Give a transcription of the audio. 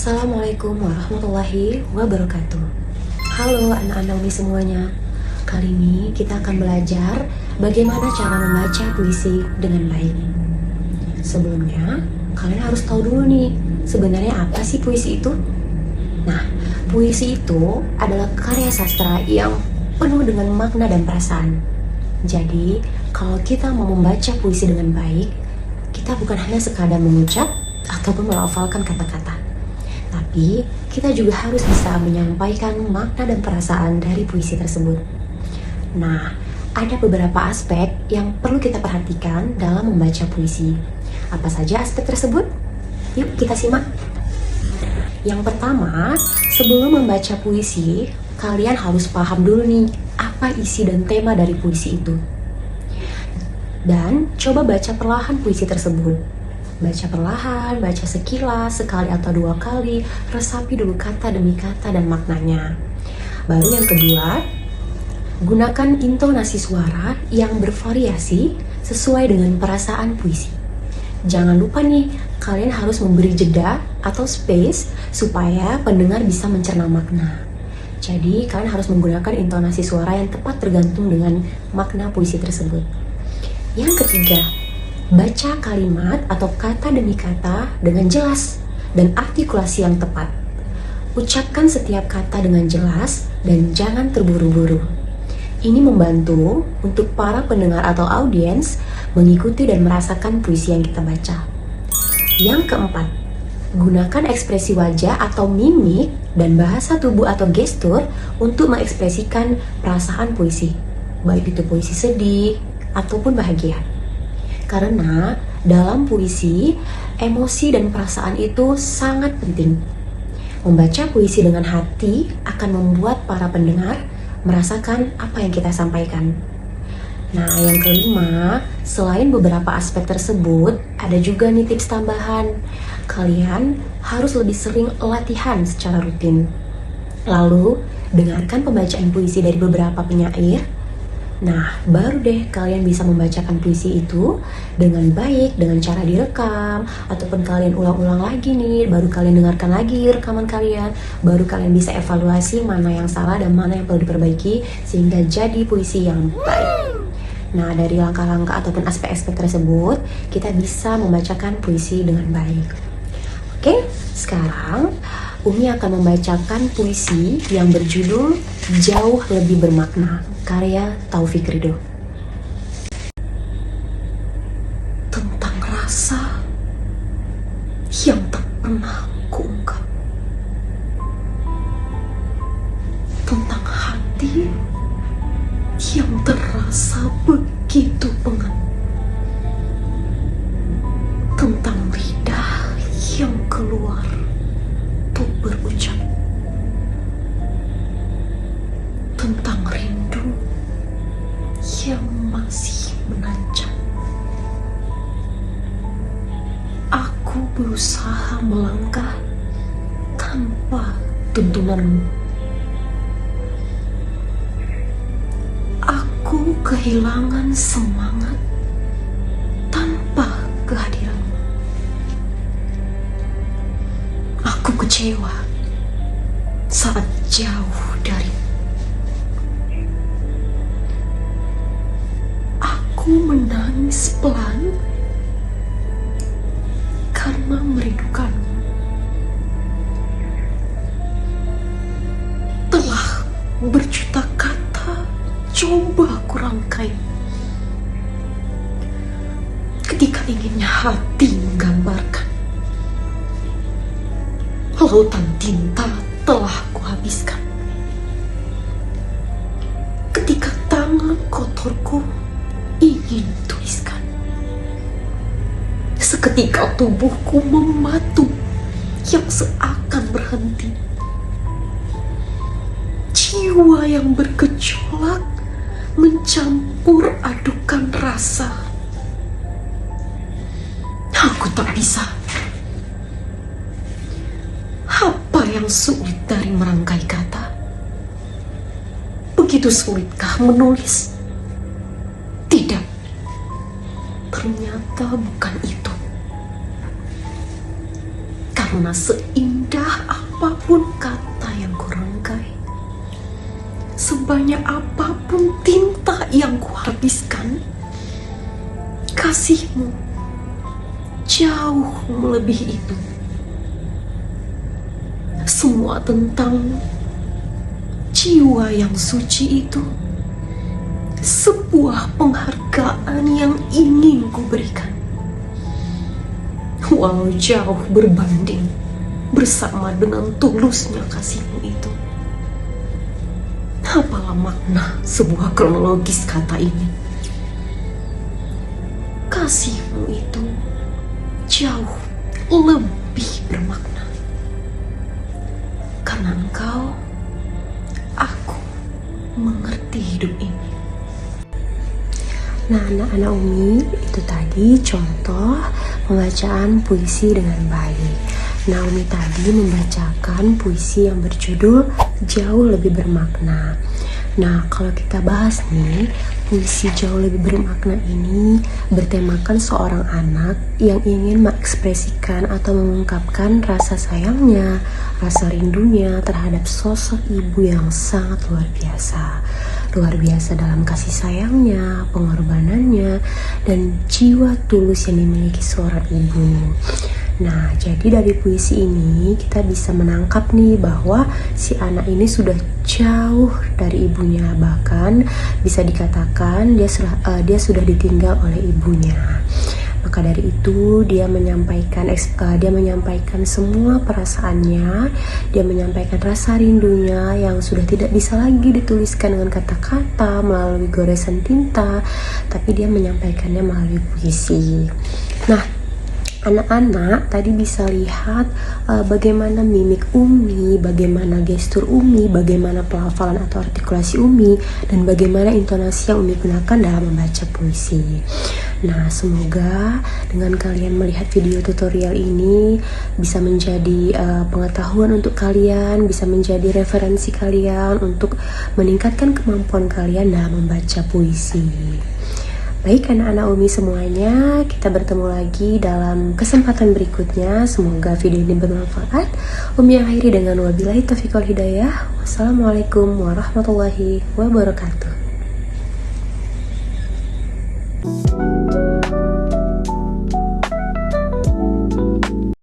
Assalamualaikum warahmatullahi wabarakatuh. Halo anak-anak Umi semuanya. Kali ini kita akan belajar bagaimana cara membaca puisi dengan baik. Sebelumnya, kalian harus tahu dulu nih, sebenarnya apa sih puisi itu? Nah, puisi itu adalah karya sastra yang penuh dengan makna dan perasaan. Jadi, kalau kita mau membaca puisi dengan baik, kita bukan hanya sekadar mengucap ataupun melafalkan kata-kata, tapi kita juga harus bisa menyampaikan makna dan perasaan dari puisi tersebut. Nah, ada beberapa aspek yang perlu kita perhatikan dalam membaca puisi. Apa saja aspek tersebut? Yuk kita simak. Yang pertama, sebelum membaca puisi, kalian harus paham dulu nih, apa isi dan tema dari puisi itu. Dan coba baca perlahan puisi tersebut. Baca perlahan, baca sekilas, sekali atau dua kali, resapi dulu kata demi kata dan maknanya. Baru yang kedua, gunakan intonasi suara yang bervariasi sesuai dengan perasaan puisi. Jangan lupa nih, kalian harus memberi jeda atau space supaya pendengar bisa mencerna makna. Jadi, kalian harus menggunakan intonasi suara yang tepat tergantung dengan makna puisi tersebut. Yang ketiga, baca kalimat atau kata demi kata dengan jelas dan artikulasi yang tepat. Ucapkan setiap kata dengan jelas dan jangan terburu-buru. Ini membantu untuk para pendengar atau audiens mengikuti dan merasakan puisi yang kita baca. Yang keempat, gunakan ekspresi wajah atau mimik dan bahasa tubuh atau gestur untuk mengekspresikan perasaan puisi, baik itu puisi sedih ataupun bahagia. Karena dalam puisi, emosi dan perasaan itu sangat penting. Membaca puisi dengan hati akan membuat para pendengar merasakan apa yang kita sampaikan. Nah, yang kelima, selain beberapa aspek tersebut, ada juga nih tips tambahan. Kalian harus lebih sering latihan secara rutin. Lalu, dengarkan pembacaan puisi dari beberapa penyair. Nah, baru deh kalian bisa membacakan puisi itu dengan baik, dengan cara direkam, ataupun kalian ulang-ulang lagi nih, baru kalian dengarkan lagi rekaman kalian, baru kalian bisa evaluasi mana yang salah dan mana yang perlu diperbaiki, sehingga jadi puisi yang baik. Nah, dari langkah-langkah ataupun aspek-aspek tersebut, kita bisa membacakan puisi dengan baik. Oke, sekarang Umi akan membacakan puisi yang berjudul Jauh Lebih Bermakna, karya Taufik Ridho. Tentang rasa yang tak pernah kuungkap, tentang hati yang terasa begitu pengap, tentang lidah yang keluar untuk berucap, tentang rindu yang masih menancap. Aku berusaha melangkah tanpa tuntunanmu. Aku kehilangan semangat tanpa kehadiranmu. Aku kecewa saat jauh darimu. Aku menangis pelan karena merindukanmu. Telah berjuta kata coba aku rangkai. Ketika inginnya hati menggambarkan, lautan tinta telah kuhabiskan. Ketika tangan kotorku ingin tuliskan, seketika tubuhku mematu yang seakan berhenti. Jiwa yang bergejolak mencampur adukan rasa. Aku tak bisa. Apa yang sulit dari merangkai kata? Begitu sulitkah menulis? Tidak, ternyata bukan itu. Karena seindah apapun kata yang kurangkai, sebanyak apapun tinta yang kuhabiskan, kasihmu jauh melebihi itu. Semua tentang jiwa yang suci itu sebuah penghargaan yang ingin kuberikan, walau jauh berbanding bersama dengan tulusnya kasihmu itu. Apalah makna sebuah kronologis kata ini? Kasihmu itu jauh lebih bermakna. Karena engkau, aku mengerti hidup ini. Nah, anak-anak Umi, itu tadi contoh pembacaan puisi dengan baik. Nah, Umi tadi membacakan puisi yang berjudul Jauh Lebih Bermakna. Nah, kalau kita bahas nih, puisi Jauh Lebih Bermakna ini bertemakan seorang anak yang ingin mengekspresikan atau mengungkapkan rasa sayangnya, rasa rindunya terhadap sosok ibu yang sangat luar biasa. Luar biasa dalam kasih sayangnya, pengorbanannya, dan jiwa tulus yang dimiliki seorang ibu. Nah, jadi dari puisi ini kita bisa menangkap nih bahwa si anak ini sudah jauh dari ibunya, bahkan bisa dikatakan dia sudah ditinggal oleh ibunya. Maka dari itu dia menyampaikan semua perasaannya, dia menyampaikan rasa rindunya yang sudah tidak bisa lagi dituliskan dengan kata-kata melalui goresan tinta, tapi dia menyampaikannya melalui puisi. Nah, anak-anak tadi bisa lihat bagaimana mimik Umi, bagaimana gestur Umi, bagaimana pelafalan atau artikulasi Umi, dan bagaimana intonasi yang Umi gunakan dalam membaca puisi. Nah, semoga dengan kalian melihat video tutorial ini bisa menjadi pengetahuan untuk kalian, bisa menjadi referensi kalian untuk meningkatkan kemampuan kalian dalam membaca puisi. Baik anak-anak Umi semuanya, kita bertemu lagi dalam kesempatan berikutnya. Semoga video ini bermanfaat. Umi akhiri dengan wabillahi taufiq wal hidayah. Wassalamualaikum warahmatullahi wabarakatuh.